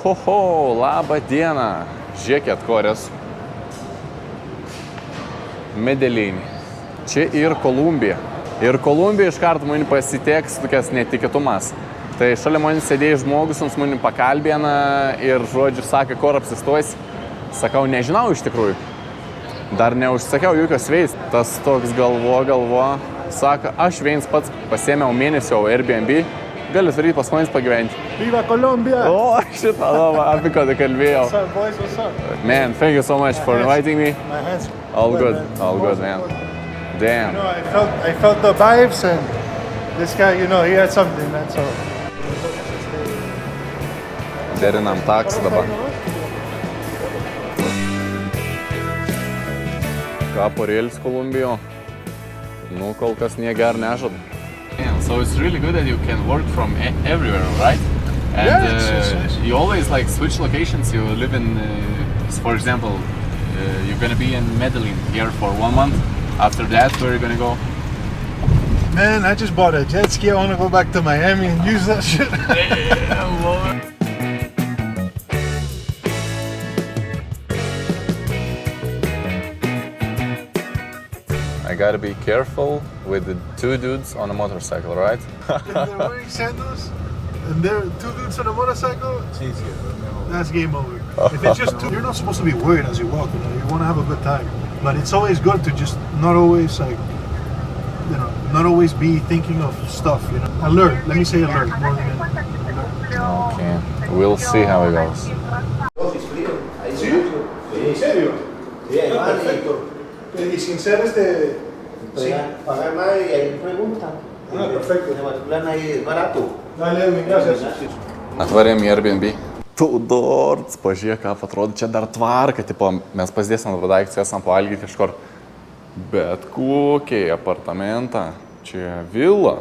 Ohoho, labą dieną. Žiūrėkit, korės. Medellin. Čia ir Kolumbija. Ir Kolumbija iš karto mani pasitieks tokias netikėtumas. Tai šalia mani sėdėjai žmogus, jums mani pakalbėna ir, žodžiu, sakė, kur apsistojęs. Sakau, nežinau iš tikrųjų. Dar neužsakiau jokios veis. Tas toks galvo. Sako, aš viens pats pasėmiau mėnesio Airbnb. Gali turėti pas manis pagyventi. Viva Colombia! O, šitą, apie ką tai kalbėjau. What's up, boys? What's up? Man, thank you so much for inviting me. My hands. All good, man. Damn. You know, I felt the vibes, and this guy, you know, he had something, man. So. Derinam taksą dabar. Ką porėlis Kolumbijo? Nu, kol kas niegar nežadu. Yeah, so it's really good that you can work from everywhere, right? And Yeah, you always like switch locations. You live in, for example, you're gonna be in Medellin here for 1 month. After that, where are you gonna go? Man, I just bought a jet ski. I want to go back to Miami and use that shit. Damn, Lord. I gotta be careful with the 2 dudes on a motorcycle, right? If they're wearing sandals and there are 2 dudes on a motorcycle, it's easier. That's game over. If it's just 2, you're not supposed to be worried as you walk. You know, you want to have a good time. But it's always good to just not always not always be thinking of stuff. You know, alert. Let me say alert more than alert. Okay, we'll see how it goes. ¿Sí? ¿En serio? Sí, ahí van Perfecto. Y sin ser sin pagar nada y ahí preguntan. perfecto. Se matriculan ahí barato. Dale, Edwin, gracias. Atvarėm į Airbnb. Tudorts, pažiūrėk, ką atrodo, čia dar tvarka, tipo, mes pasidėsim dabar daiktus, esam pavalgyti kažkur. Bet kokį apartamentą, čia vila,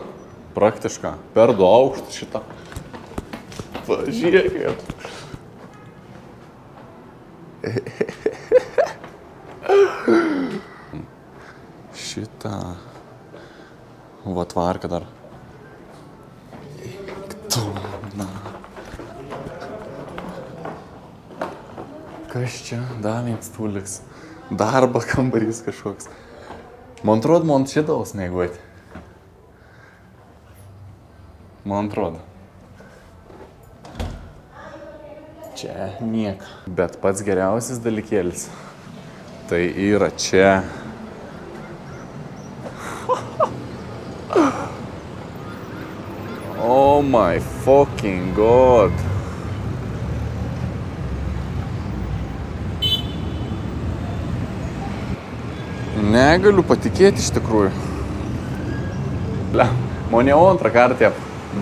praktiška, per 2 aukštus šitą. Pažiūrėkit. Šitą. Va tvarka dar. Na. Kas čia? Davins tuliks. Darbo kambarys kažkoks. Man atrodo, man šitos mėguoti. Man atrodo. Čia nieko. Bet pats geriausias dalykėlis. Tai yra čia. Oh my fucking god. Negaliu patikėti iš tikrųjų. Man jau antrą kartą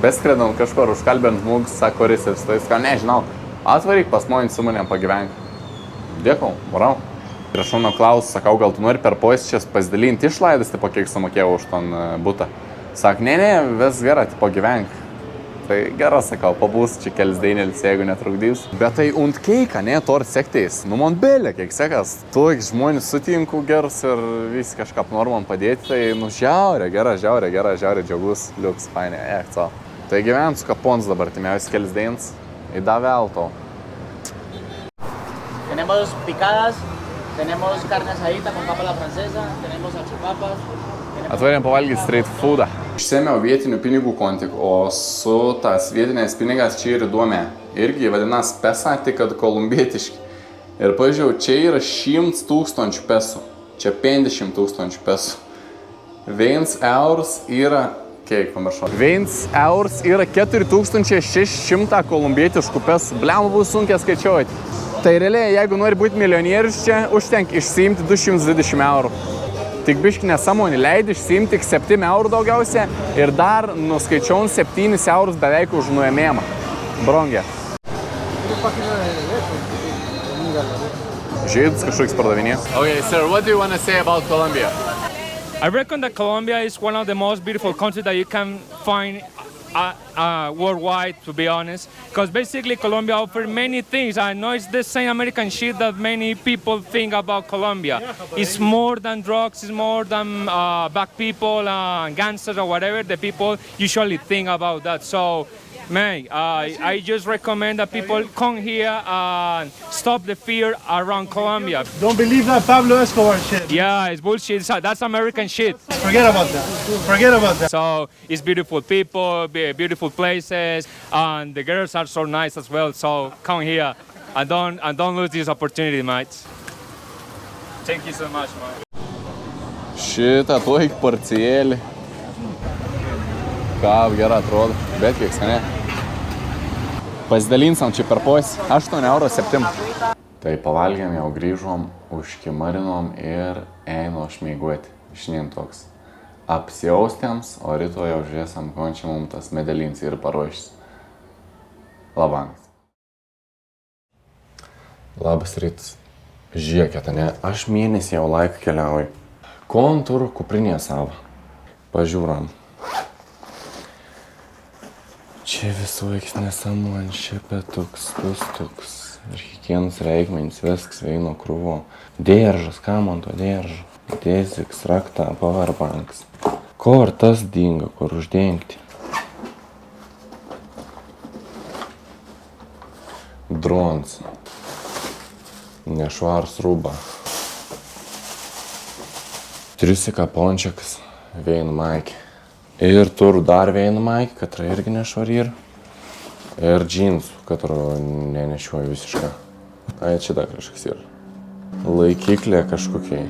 beskredant kažkur užkalbint žmogus, sako, kuris ir stais, ką nežinau, atvaryk pas mane su manėm pagyvenk. Dėkau, varau. Ir aš mano klausiu, sakau, gal tu nori per poisčias pasidalinti išlaidas, tipo, kiek sumokėjau už ton butą. Sak, ne, vis gerai, tipo, gyvenk. Tai gerai, sakau, pabūs čia kelis dainelis, jeigu netrukdys. Bet tai und keika, ne, tort sekteis. Nu, man belė, kiek sekas. Tu žmonės sutinku gers ir vis kažką noriu man padėti. Tai, nu, žiaurė, džiaugus, liuks, fainė, co. Tai gyvensiu kapons dabar, timiausias kelis dainas. Įda velto. Tenemos picadas, tenemos carne asadita con papa a la francesa, tenemos salchipapas. Atvarėm pavalgyti street foodą. Išsėmiau vietinių pinigų kontik, o su tas vietinės pinigas čia yra duomė. Irgi vadinas pesa, tik kad kolumbietiški. Ir pažiūrėjau, čia yra 100 000 pesų. Čia 50 000 pesų. 1 euras yra... Kiek pamiršau? 1 euras yra 4600 kolumbietiškų pesų. Bliam, bus sunkiai skaičiuoti. Tai realiai, jeigu nori būti milijonierius čia, užtenk išsiimti 220 eurų. Tik biški nesąmonį leidai išsiimti tik 7 eurų daugiausia ir dar nuskaičiau 7 eurus beveik už nuėmėjimą. Brongė. Žydus kažkoks pardavinės. Okay, sir, what do you want to say about Colombia? I reckon that Colombia is one of the most beautiful countries that you can find worldwide, to be honest, because basically Colombia offers many things. I know it's the same American shit that many people think about Colombia. It's more than drugs, it's more than black people, gangsters or whatever the people usually think about that. So Man, I just recommend that people come here and stop the fear around Colombia. Don't believe that Pablo Escobar shit. Yeah, it's bullshit. That's American shit. Forget about that. Forget about that. So it's beautiful people, beautiful places, and the girls are so nice as well. So come here and don't lose this opportunity, mates. Thank you so much, man. Šitą tuoj porcijėlį. Ką gerai atrodo, bet kiek skaniai. Pasidalinsim čia per posį. 8,7 €. Tai pavalgėm, jau grįžom, užkimarinom ir einu šmeiguoti. Šiandien toks apsiaustėms, o rytoj jau žiūrėsim, končiai mums tas Medelins ir paruošis. Labas. Labas rytas. Žiūrėkit, ne? Aš mėnesį jau laiką keliauju. Kontūrų kuprinė savo. Pažiūram. Čia visų laiks nesamuon, šepetuks, tustuks. Ir kiekvienas reikmenis, viskas veino krūvo. Dėržas, ką man to dėržo? Dėziks, rakta, powerbanks. Kur tas dingo, kur uždengti? Drons. Nešvars rūba. Triusika pončiakas, veino maikė. Ir turiu dar vieną maikę, katrą irgi nešvari ir džinsų, katrą nenešioju visiškai. Ai, čia dar kažkas yra. Laikiklė kažkokiai.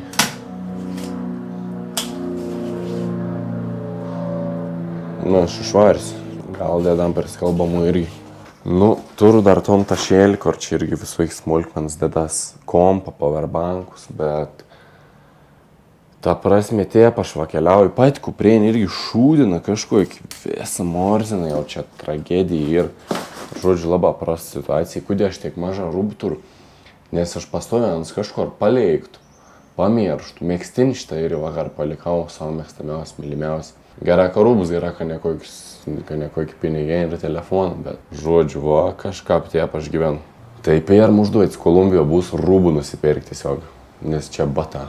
Nu, aš išvarsiu. Gal dėdam per skalbamų irgi. Nu, turiu dar tom tašėlį, kur čia irgi visų smulkmens dėdas kompą, powerbankus, bet ta prasme, taip aš vakeliauju, pat kuprėnį irgi šūdina kažkokį visą morziną, jau čia tragedija ir, žodžiu, labai prasta situacija, kodėl aš tiek mažą rūbų turiu, nes aš pastoviams kažkur paleiktų, pamirštų, mėgstinį šitą ir vakar palikau savo mėgstamiausią, mylimiausią. Gerai, ka rūbus, gerai, ka nekokį pinigai ir telefoną, bet, žodžiu, va, kažką taip aš gyvenu. Tai per užduotis Kolumbijoje bus rūbų nusipirkti tiesiog, nes čia bata.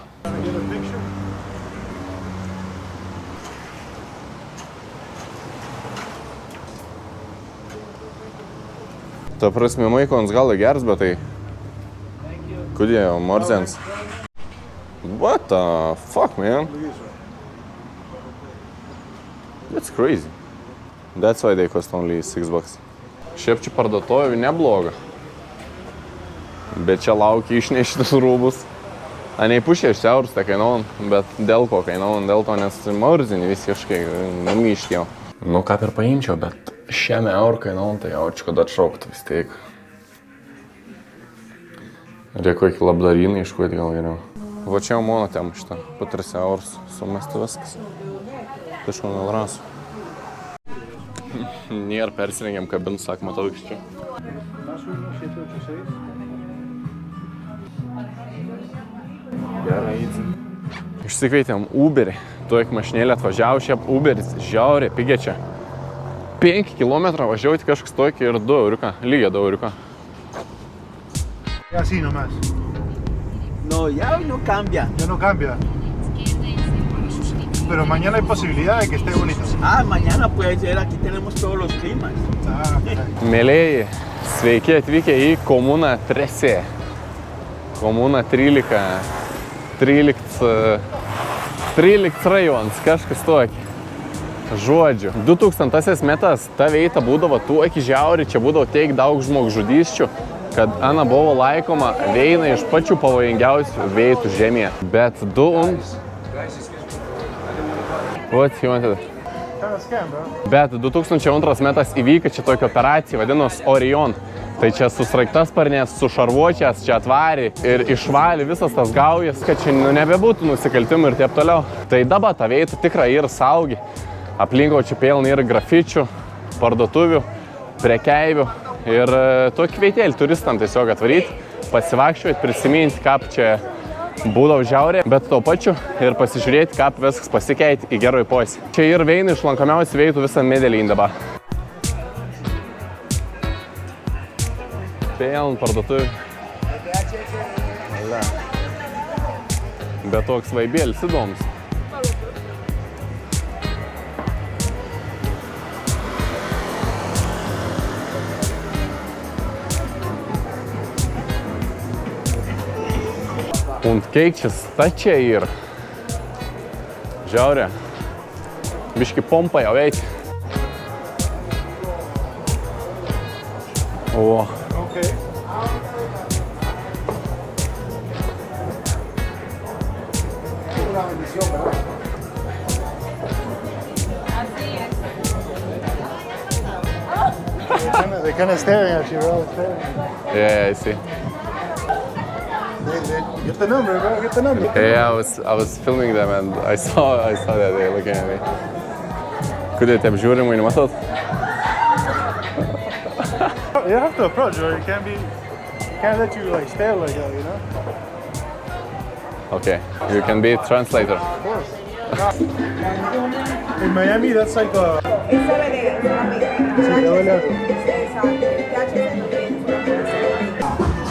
Ta prasme, maikons gal geras, bet tai... Kodėl, morzens? What the fuck, man? That's crazy. That's why they cost only $6. Šiaip čia parduotovių nebloga. Bet čia laukia išnešti rūbus. Anei pusė iš eurus tai kainuon, bet dėl ko kainuon, dėl to, nes morzinį vis kažkai namyštėjau. Nu, ką ir paimčiau, bet šiame eurų kainuon, tai jaučiu, kad atšauktų vis tiek. Reikia kokį labdariną iškuoti gal geriau. Va čia jau mono tem šitą, po 3 eurus sumesti viskas. Kažko gal rasu. Nėra persirengiam kabinų, sak, matau iš čia. Gerai, įdzi. Išsikveitėm Uberį. Tuoj mašinėlė atvažiavo, šiaip Uberis žiauriai pigia čia. 5 kilometrą važiuoti kažkas tokį ir 2 euriuką, lygiai 2 euriuką. Y así nomás. No, ya hoy no cambia. Ya no cambia. Pero mañana hay posibilidad de que esté bonito. Ah, mañana puede ser, aquí tenemos todos los climas. Ah, Mėlėjai, sveiki atvykę į Komuną 3. Komuna 13 rajonas, kažkas tokį. Žodžiu, 2000 metas ta vieta būdavo tuokį žiaurį, čia būdavo tiek daug žmogžudysčių, kad ana buvo laikoma viena iš pačių pavojingiausių vietų žemėje. Bet Bet 2002 metas įvyko čia tokia operacija, vadinos Orion. Tai čia susraigtasparnės, sušarvuočias, čia atvarė ir išvalė visas tas gaujas, kad čia nebebūtų nusikaltimų ir taip toliau. Tai dabar ta vieta tikrai yra saugi. Aplinkau čia pilna ir grafičių, parduotuvių, prekeivių ir tokį veitėlį turistam tiesiog atvaryti, pasivakščiuoti, prisiminti, kaip čia būdavo žiaurė, bet to pačiu ir pasižiūrėti, kaip viskas pasikeitė į geroj posį. Čia ir viena iš lankomiausių vietų visą Medelin dabar. Pilna parduotuvių. Bet toks vaibėlis įdomus. Und keičias stačiai ir žiaurė. Biški pompa jau eiti. O. Okay. They're kind of staring at you, bro. Yeah, I see. Get the number, bro. Get the number. Yeah, I was filming them and I saw that they were looking at me. Kodėl taip žiūrimai nematot? You have to approach, bro. You can't let you like stare like that, you know? Okay, you can be translator. Of course. In Miami, that's like a...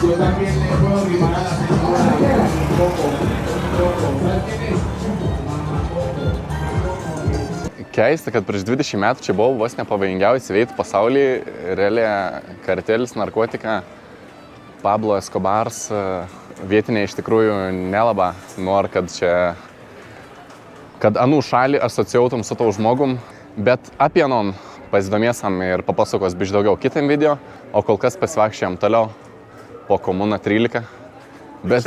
Yo también le puedo rimar a la señora Coco. Keista, kad prieš 20 metų čia buvau vos nepavojingiausi veitų pasaulyje. Realiai kartelis, narkotika, Pablo Escobars, vietiniai iš tikrųjų nelaba nori, kad anų šalį asocijuotum su tau žmogum. Bet apie anon pasidomėsam ir papasakos biškį daugiau kitam video, o kol kas pasivakščiam toliau po Komuna 13. Bet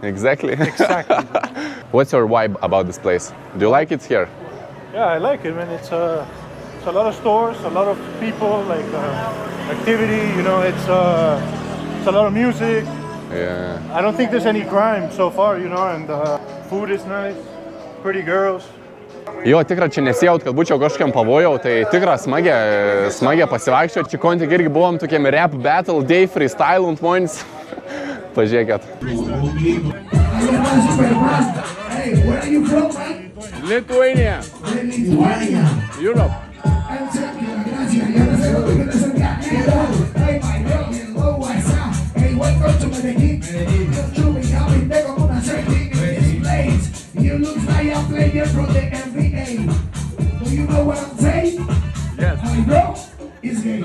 Exactly. Exactly. What's your vibe about this place? Do you like it here? Yeah, I like it, man. It's a lot of stores, a lot of people, like activity. You know, it's a lot of music. Yeah. I don't think there's any crime so far, you know, and food is nice, pretty girls. Jo, tikra, čia nesijaut, kad būčiau kažkiam pavojau, tai tikra smagia pasivaikščioti. Čia kontik irgi buvom tokiam rap battle, day freestyle und moins. Pažiūrėkit. Hey, where are you from, man? Lithuania. Lithuania. Europe. Hey, welcome to Medellin. You look like a player from the NBA. Do you know what I'm saying? Yes. Hey, bro, it's gay.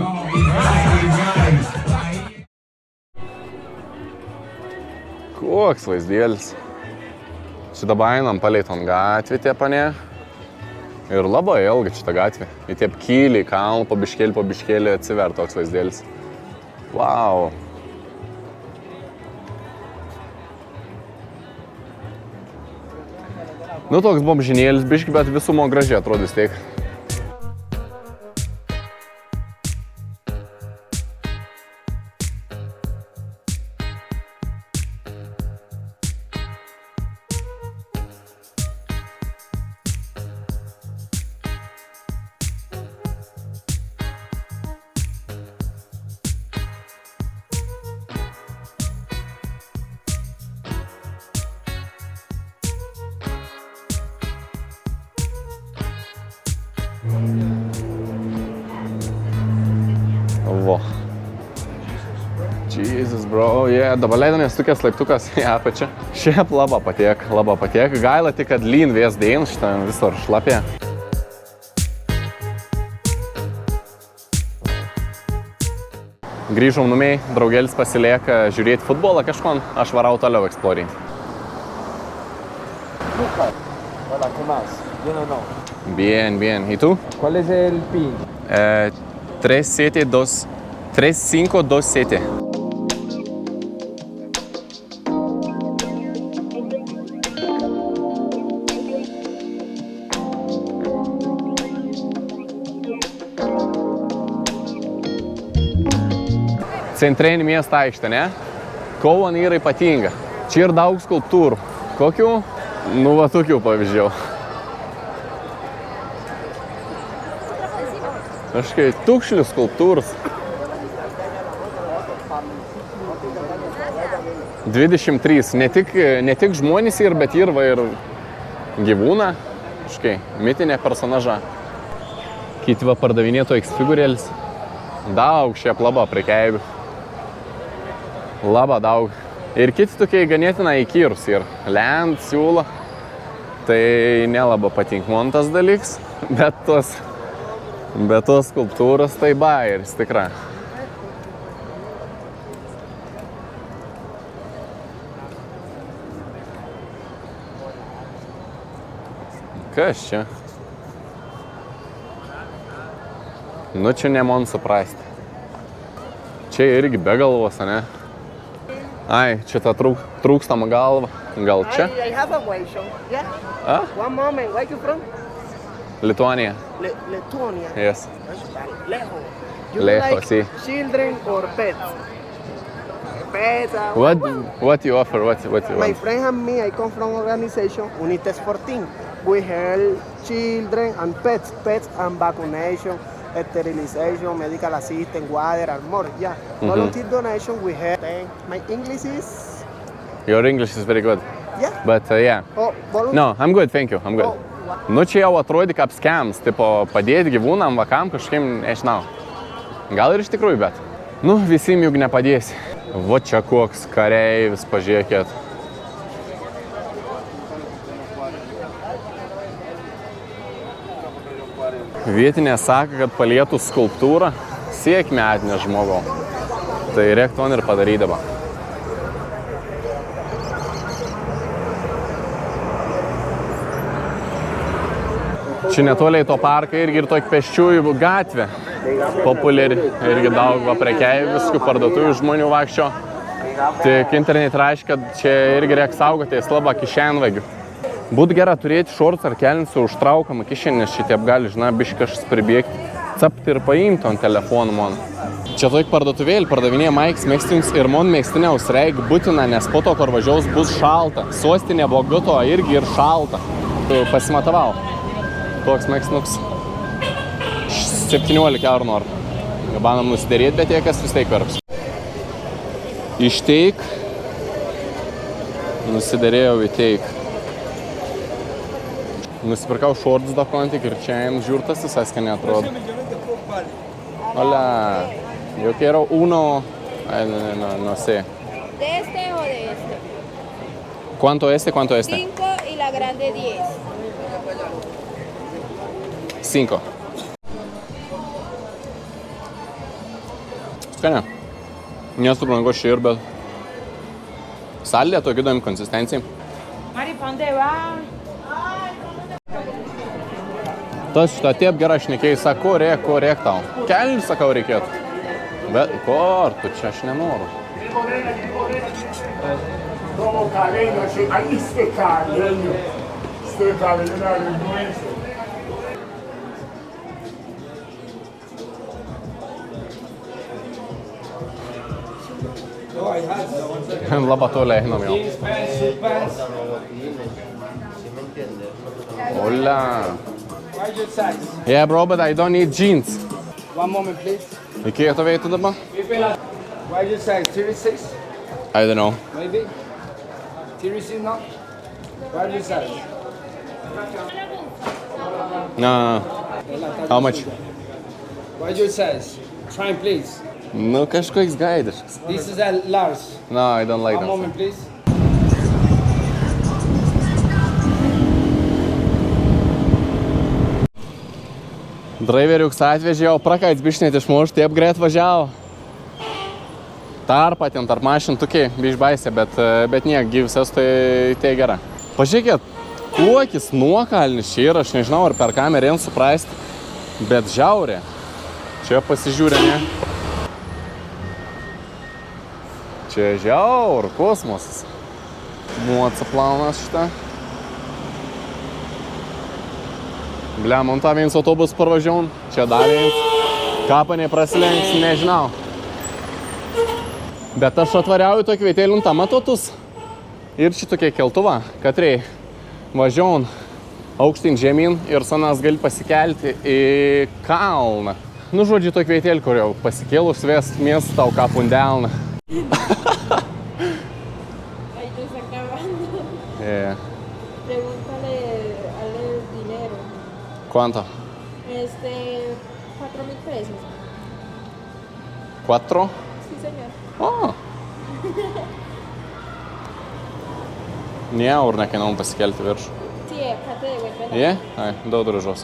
Koks vaizdėlis. Šitą bainam paleitom gatvį tiepanė. Ir labai ilga šitą gatvį. Į tiep kyliai, kalną, po biškėlį atsiver toks vaizdėlis. Wow. Nu, toks bomžinėlis biški, bet visumo gražiai atrodys tiek. Vo. Jesus, bro, yeah, dabar leidamės tokias laiptukas į apačią. Šiaip laba patiek. Gaila tik, kad lyn vės dėin šitą visur šlapė. Grįžom numiai, draugelis pasilieka žiūrėti futbolą kažkon, aš varau toliau eksplorinti. Hola, ¿qué más? ¿Bien o no? Bien, bien. ¿Y tú? ¿Cuál es el PIN? 3527. Centrinį miestą aikštę, ne? Kauno yra ypatinga. Čia ir daug skulptūrų. Kokių? Nu, va tokių pavyzdžių. Kažkai tukšlių skulptūros. 23. Ne tik žmonės ir, bet ir gyvūną. Kažkai mitinė personaža. Kiti va pardavinėto X-figūrėlis. Daug šiaip laba prekeibių. Laba daug. Ir kiti tokie ganėtinai įkyrus ir lent, siūlo. Tai nelaba patink man tas dalyks, bet tos skulptūros tai bairis tikra. Kas čia? Nu, čia ne man suprasti. Čia irgi be galvos, ne? Ai, čia ta trūkstama galva. Gal čia? I have a question. Yeah. Ah? One moment. Where you from? Lithuania. Lithuania. Yes. Lejo. You Lejo, like sí. children or pets? Pets. What you offer? What you My want? friend and me, I come from organization Unites 14. We help children and pets and vaccination, sterilization, medical assistance, water and more. Yeah. Volunteer donation we have. My English is Your English is very good. yeah. But yeah. Oh, volunteer. No, I'm good, thank you. I'm good. Nu, čia jau atrodė kaip scams, tipo padėti gyvūnam, vakam kažkiem, nežinau. Gal ir iš tikrųjų, bet. Nu, visim juk nepadėsi. Va čia koks kareivis, pažiūrėkit. Vietinė sako, kad palietų skulptūrą sėkmę atneš žmogau. Tai reik to ir padarydavo. Čia netoliai to parką irgi ir tokį pėsčiųjų gatvė. Populiari, irgi daug va prekiai viskų parduotuvių žmonių vaikščio. Tik internet reiškia, kad čia irgi reik saugoti slabą kišenvagių. Būtų gera turėti šortus ar kelnius su užtraukamą kišenį, nes šitaip gali, žinai, biškai kažkas pribėgti, capti ir paimti ant telefonų man. Čia tokį parduotuvėlį pardavinėja Mike's megstinius ir man megstiniaus reik būtina, nes po to, kur važiaus, bus šalta. Sostinė Bogoto irgi ir šalta. Pasimatavau. Toks megstinuks 17 eurų nori. Gabanam nusiderėti, bet tie, kas vis tiek verps. Išteik. Nusiderėjau įteik. Nusipirkau šortus dokontik ir čia jam žiūrtas visai skaniai atrodo. Hola. Yo quiero uno, no sé. ¿De este o de este? ¿Cuánto este? ¿Cuánto este? 5 y la grande 10. 5. Skania. Nesuprantu šį ir, bet salė tokia įdomi konsistencija. Mari, ¿pa dónde va? Tas šitą tiep gerai šnekėjai, sako, ko reik tau. Kelnių, sakau, reikėtų. Bet kur tu čia, aš nenoriu. Como caleño, ahí este caleño. Este caleño era el nuestro. Labai toliai einam jau. Hola. Yeah, bro, but I don't need jeans. One moment, please. Į kiek tu veitų dabar? Why your size? 36? I don't know. Maybe? 36 now? Why your size? No. How much? Why your size? Try please. Nu, kažkoks gaidiškas. This is a large. No, I don't like One that. moment, please. Draiveriuks atvežė, o prakaits bišnėt išmušt, taip greit važiavo. Tarpa ten, tarp mašintukiai, bišbaisė, bet niek, gyvisas tai gera. Pažiūrėkit, kokis nuokalnis čia yra, aš nežinau, ar per kamerą suprasti, bet žiaurė. Čia pasižiūrė, ne? Čia žiaur, kosmosas. Moca plaunas šitą. Blia, man tą vienas autobus parvažiaun, čia dar vienas. Kapą neprasilenks, nežinau. Bet aš atvariauju tokį vietėlį tą matotus. Ir šitokia keltuva, katrei važiaun aukštin žemyn ir sanas gali pasikelti į kalną. Nu, žodžiu, tokį vietėlį, kur jau pasikėlus vest miestą tau kapų delną. Ahí te está acabando. Yeah. Pregúntale al dinero. ¿Cuánto? 4,000 pesos. 4? Sí, señor. O! Nė eur nekinau pasikelti viršų. Sí, acá te devuelven. Jie? Ai, daug gražos.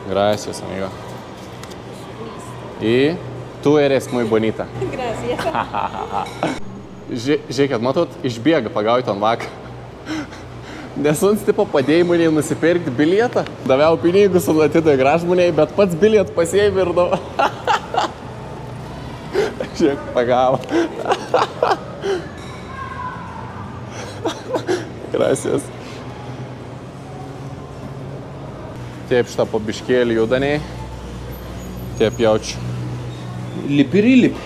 Gracias, amigo. Y tu eres muy bonita. Gracias. Žiūrėkit, matot, išbėga pagauti ant vakar. Nesuns tipo padėjimui nusipirkti bilietą. Daviau pinigus su atidoje gražmūniai, bet pats bilietą pasiėmė ir daug. Žiūrėk, pagavo. Gracias. Taip šitą po biškėlį judaniai. Taip jaučiu. Lipi ir įlipi.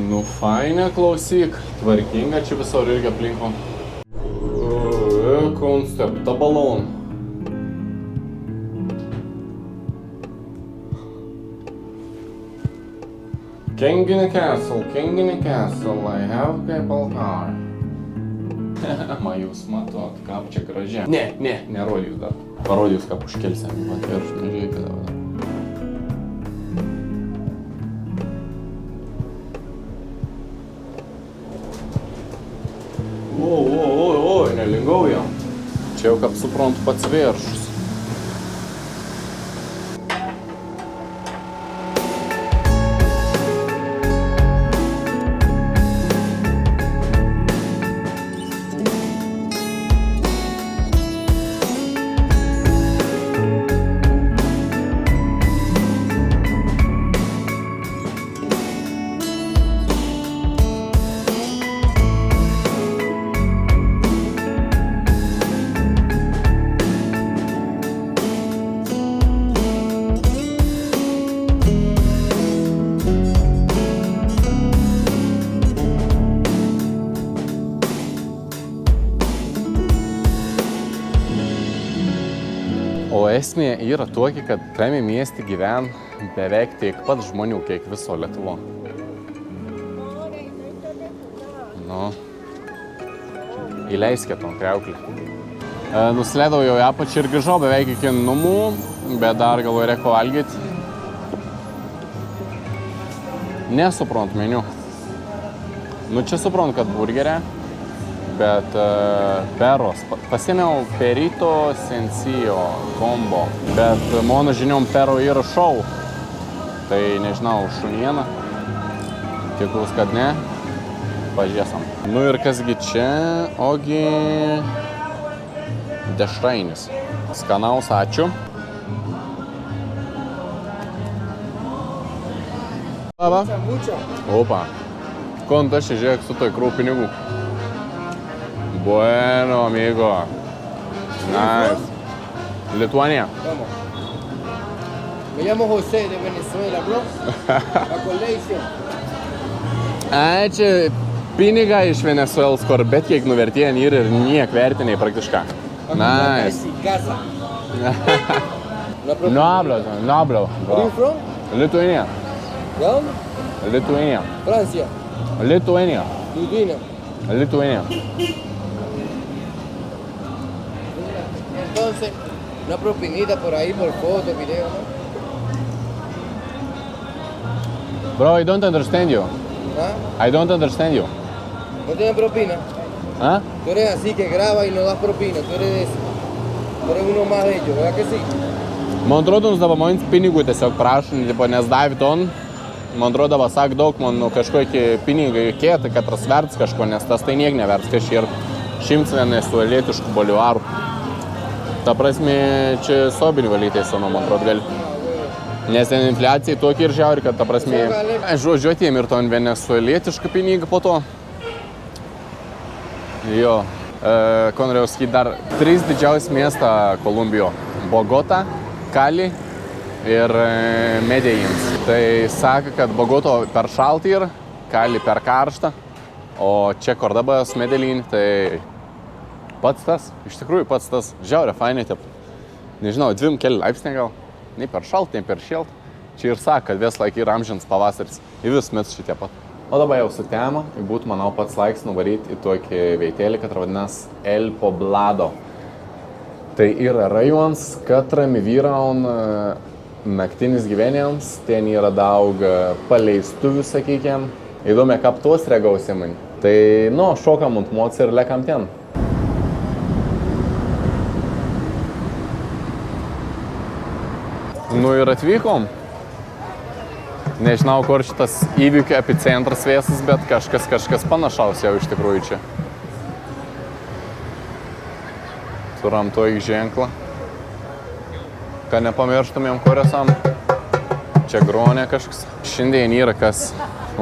Nu, fainė, klausyk. Tvarkinga čia visur irgi aplinko. Concept, the balloon. Kengini Castle, I have cable car. Ma jūs matot, kaip čia gražia. Ne, nerodys dar. Parodys, kaip užkelsim. Vat virš, nežiūrėkit dabar. O, nelingau jam. Čia jau, kaip suprantu, pats viršus. O esmė yra tokia, kad tame mieste gyven beveik tiek pat žmonių, kiek viso Lietuvo. Nu, įleiskit ant kriauklį. Nusileidau jau į apačią ir grįžau beveik iki namų, bet dar galvoju reikia valgyti. Nesuprantu meniu. Nu, čia suprantu, kad burgerė. Bet peros. Pasiėmiau perito sensijo kombo, bet mano žiniom pero yra šou. Tai nežinau, šuniena. Tikrus, kad ne. Pažiūrėsim. Nu ir kasgi čia, ogi dešrainis. Skanaus, ačiū. Labą. Opa. Konta čia žiūrėk su toj krū pinigų. Bueno, amigo. Nice. Lituania. Vamos. Me llamo José de Venezuela, bro. La colección. Ai, čia pinigai iš Venezuelos, kur bet kiek nuvertėję ir niek vertiniai praktiškai. Nice. Casa. No hablo. Where you from? Lituania. ¿De dónde? Lituania. Francia. Lituania. Lituania. Entonces, una propinita por ahí, por foto, video, ¿no? Bro, I don't understand you. ¿Ah? I don't understand you. ¿No tienes propina? ¿Ah? Tú eres así que graba y no das propina, tú eres uno más de ellos, ¿verdad que sí? Man atrodo, nusdavomojant pinigų tiesiog prašom, nes davė ton. Man atrodo, sak daug, man kažkokie pinigai kėtai, kad rasverts kažko, nes tas tai niek neverts, kažkai ir 100 su lietiškų bolivarų. Ta prasme, čia sobinį valyti senu, man atrodo, gali. Nes ten infliacija tokia ir žiauri, kad ta prasme, žodžiu, atėjom ir ton venezuelietišką pinigą po to. Jo, ko norėjau sakyti, dar 3 didžiausi miestą Kolumbijo. Bogota, Kali ir Medellins. Tai sako, kad Bogoto per šaltą yra, Kali per karštą, o čia Kordobas, Medellin, tai pats tas, iš tikrųjų pats tas, žiaurė, fainai, taip, nežinau, 2 keli laipsniai gal, nei per šaltą, nei per šiltą. Čia ir sako, kad vis laik yra amžinas pavasaris, į vis metus šitie pat. O dabar jau sutemo, būtų, manau, pats laiks nuvaryti į tokį veitelį, kad vadinas El Poblado. Tai yra rajons, katrami vyraun naktinis gyvenėjams, ten yra daug paleistuvių, sakykime. Įdomi, kaip tuos reagausim. Tai, nu, šokam ant moci ir lekam ten. Nu ir atvykom. Nežinau, kur šitas įvykių epicentras Vėsas, bet kažkas panašaus jau iš tikrųjų čia. Turam tokį ženklą. Ką nepamirštumėm, kur esam. Čia Gronė kažkas. Šiandien yra kas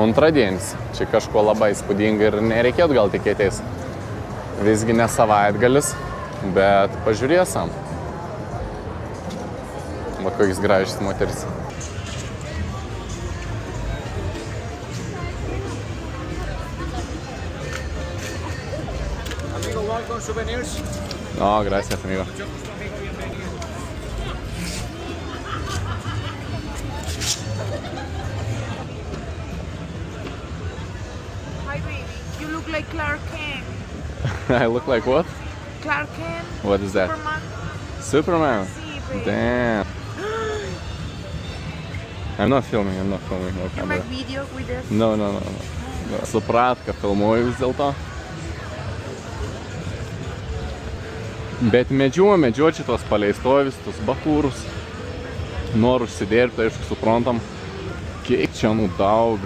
antradienis. Čia kažko labai įspūdinga ir nereikėtų gal tikėtis. Visgi ne savaitgalis, bet pažiūrėsim. Va kokiais gražiais moteris. No, gracias, amigo. Hi, baby. You look like Clark Kent. I look like what? Clark Kent. What is that? Superman. Superman? See, baby. Damn. I'm not filming. No You camera. make video with this? No. Suprat, kad filmuoju vis dėlto. Bet medžiuoti šitos paleistovis, tos bakūrus. Noriu užsidirbti, aišku, suprantam, kiek čia daug.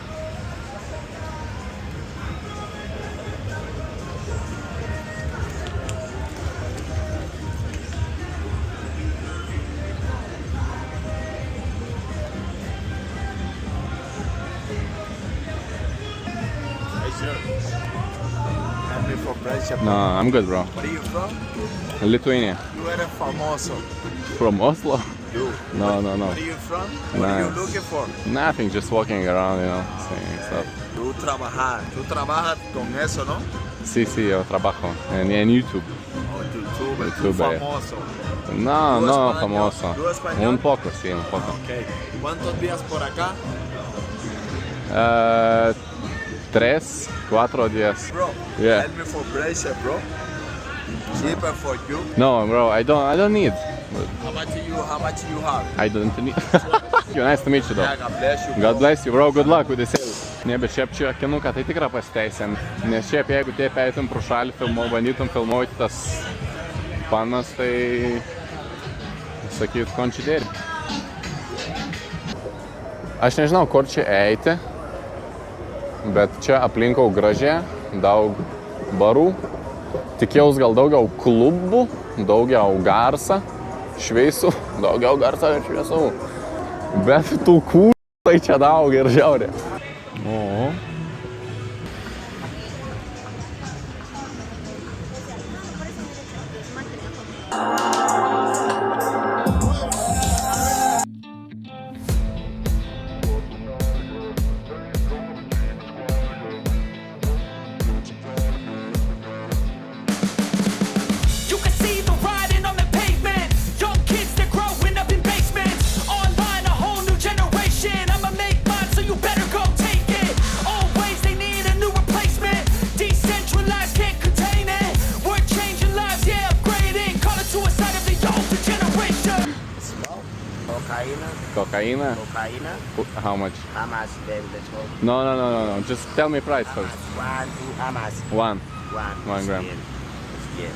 No, I'm good, bro. Where are you from? Lithuania. You are from Oslo. From Oslo? You. No. Where are you from? What are you looking for? Nothing, just walking around, saying stuff. Tú trabajas con eso, ¿no? Sí, yo trabajo en YouTube. Oh, YouTube, YouTube, famoso. No, ¿Tú no español? famoso. ¿Tú español? Un poco, sí, un poco. Okay. ¿Cuántos días por acá? 3, 4 días. Bro, Yeah. help me for bracelet, bro. Cheaper for you. No, bro, I don't need. How much you have? I don't need. Nice to meet you, though. Yeah, God bless you. God bless you, bro. Good luck with the sales. Ne, bet šiaip čia akinuką tai tikrai pasiteisėm. Nes šiaip jeigu tie eitum pro šalį, bandytum filmuoti tas panas, tai sakyt, končidėri. Aš nežinau, kur čia eiti, bet čia aplinkau gražiai, daug barų. Tikėjaus gal daugiau klubų, daugiau garsą, šveisų, daugiau garsą ir šviesų. Bet tų kūrų tai čia daug ir žiaurė. O. Cocaine? Cocaine? How much? How much, baby? Let's go. No. Just tell me price first. 1, 2, how much? 1 1 gram. Yeah.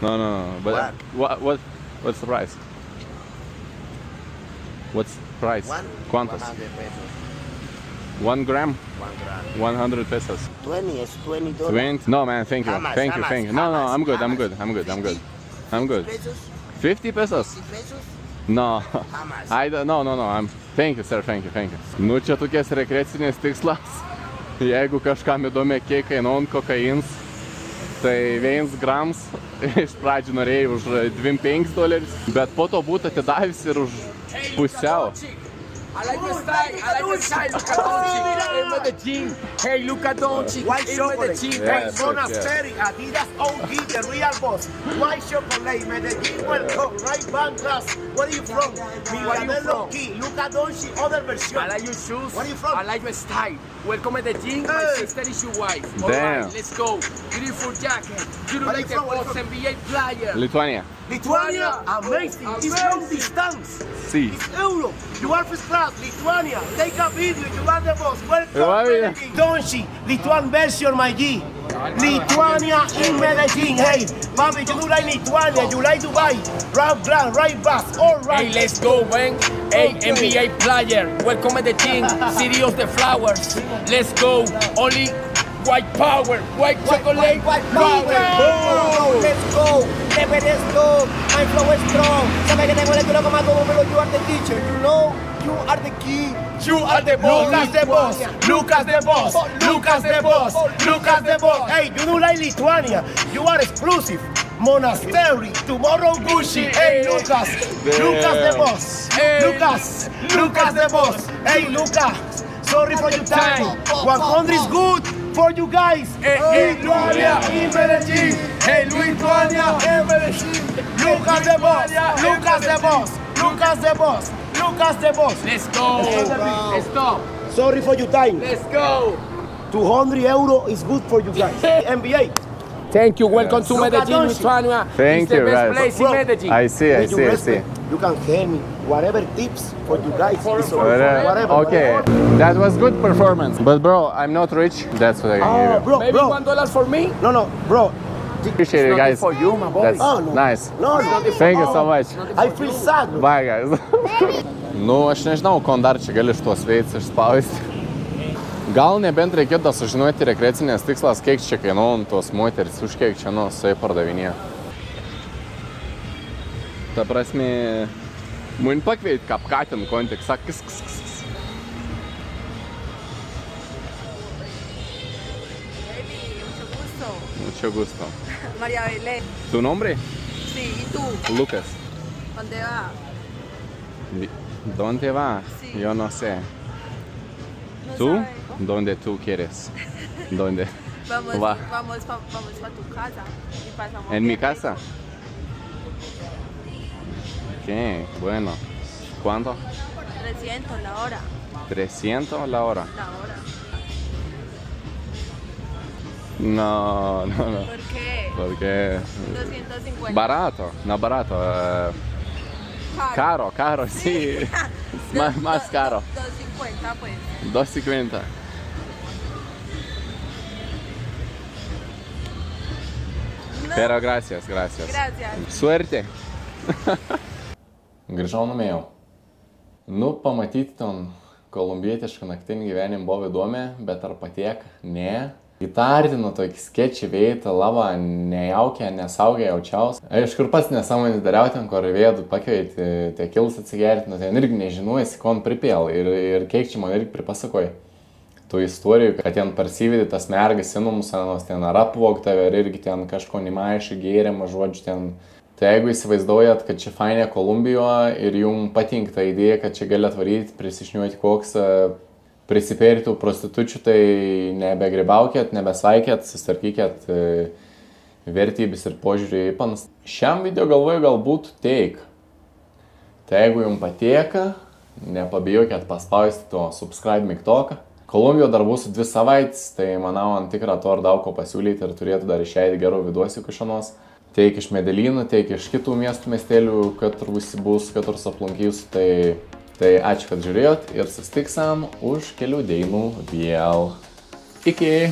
No. But what's the price? What's the price? ¿Cuántos? 100 pesos. 1 gram? 1 gram. 100 pesos. 20, it's $20. 20? No, man, thank you. How much? Thank How you. much? No, How I'm much? good. How I'm much? good. 50 50 pesos? 50 pesos? No. How much? No. Thank you, sir. Thank you. Nu, čia tokias rekreacinės tikslas. Jeigu kažkam įdomi, kiek kainuoja kokains, tai 1 grams iš pradžių norėjai už $25, bet po to būtų atidavęs ir už pusiau. I like your style, Luka Doncic, in Medellin. Hey, Luka Doncic, White in chocolate. Medellin. Hey, Monastery, Adidas OG, the real boss. White chocolate, Medellin, welcome. Right bank class. Where are you from? Milanello Key, Luka Doncic, other version. I like your shoes. Where are you from? I like your style. Welcome Medellin. My Hey. sister is your wife. Damn. Alright, let's go. Beautiful jacket. You look Where are like you a from? Where are you boss from? NBA player. Lithuania. Lithuania, amazing. It's long distance. Sí. It's Europe. You are first class. Lithuania. Take a video. You are the boss. You are Welcome. Doncic, Lithuanian version, my G. Lithuania in Medellin. Hey, papi, you like Lithuania, you like Dubai. Right plan, right back, all right. Hey, let's go, man. Hey, NBA player, welcome to the team. City of the flowers. Let's go. Only white power, white chocolate, white power. Let's go. Let's go. I'm flow strong. Sabe que tengo el estilo como todo, pero you are the teacher. You know, you are the key. You are the boss. Lucas the boss. Lucas the boss. Lucas the boss. Lucas the boss. Hey, you do like Lithuania. You are exclusive. Monastery. Tomorrow Gucci. Hey, Lucas. Lucas the boss. Lucas. Lucas the boss. Hey, Lucas. Sorry for your time. 100 is good for you guys. Hey, Lithuania in Medellin. Hey, Lithuania in Medellin. Lucas the boss. Lucas the boss. Lucas the boss. Lucas the boss. Let's go. Stop. Sorry for your time. Let's go. 200 euro is good for you guys. NBA. Thank you. Welcome to Medellin, Lithuania. Thank it's the you, best guys. place in Medellin. I see. You can help me. Whatever tips for you guys. Whatever. Okay, that was good performance. But bro, I'm not rich. That's what I can give you. Bro, Maybe $1 for me? No, bro. Appreciate it, guys. For you, my boy. That's nice. Thank you so much. I feel sad. Bro. Bye, guys. Nu, aš nežinau, ko dar čia gali iš tuos veids išspausti. Gal nebent reikėtų sužinoti rekreacinės tikslas, kiek čia kainuoja tos moteris, už kiek čia sai pardavinėja. Ta prasme, mun pakveit kapkatin kontek, sak, kis. Mucho gusto. María Belén. ¿Tu nombre? Sí, ¿y tú? Lucas. ¿Dónde va? ¿Dónde va? Sí. Yo no sé. No ¿Tú? sabe. ¿Dónde tú quieres? ¿Dónde? Vamos Va. pa tu casa y pasamos. ¿En mi casa? Ok, bueno. ¿Cuánto? 300 la hora. 300 la hora. La hora. No. ¿Por qué? Porque 250. barato, no barato. Caro, sí. Más caro. 250 pues. 250. No. Pero gracias. Gracias. Suerte. Grįžau numėjau. Nu, pamatyti ten kolumbietišką naktinį gyvenimą buvo įdomi, bet ar patiek? Ne. Įtartinu tokį sketčį veitą, lavą, nejaukę, nesaugiai jaučiaus. Aš kur pats nesąmonės dariau ten, kur vėdų pakveiti, tie kilus atsigertinu, ten irgi nežinojasi, ko on pripėl. Ir kiek čia man irgi pripasakoja tų istorijų, kad ten parsivedė tas mergas senumus, ten ar apvogtavę, ir irgi ten kažko nemaišai gėrimą, žodžiu ten. Tai jeigu įsivaizduojat, kad čia fainė Kolumbijoje ir jums patinka ta idėja, kad čia gali atvaryti, prisišniuoti koks prisipėrytų prostitučių, tai nebegribaukėt, nebesvaikėt, sustarkykėt vertybės ir požiūrį į panas. Šiam video galvoju galbūt teik. Tai jeigu jums patieka, nepabijokėt paspausti to subscribe mygtuką. Kolumbijoje dar bus 2 savaitės, tai manau ant tikrą to ar daug ko pasiūlyti ir turėtų dar išeiti gerų videosiukų šiandienos. Tiek iš Medelino, tiek iš kitų miestų miestelių, kad visi bus, kad aplankysiu. Tai ačiū, kad žiūrėjot ir susitiksam už kelių dienų vėl. Iki!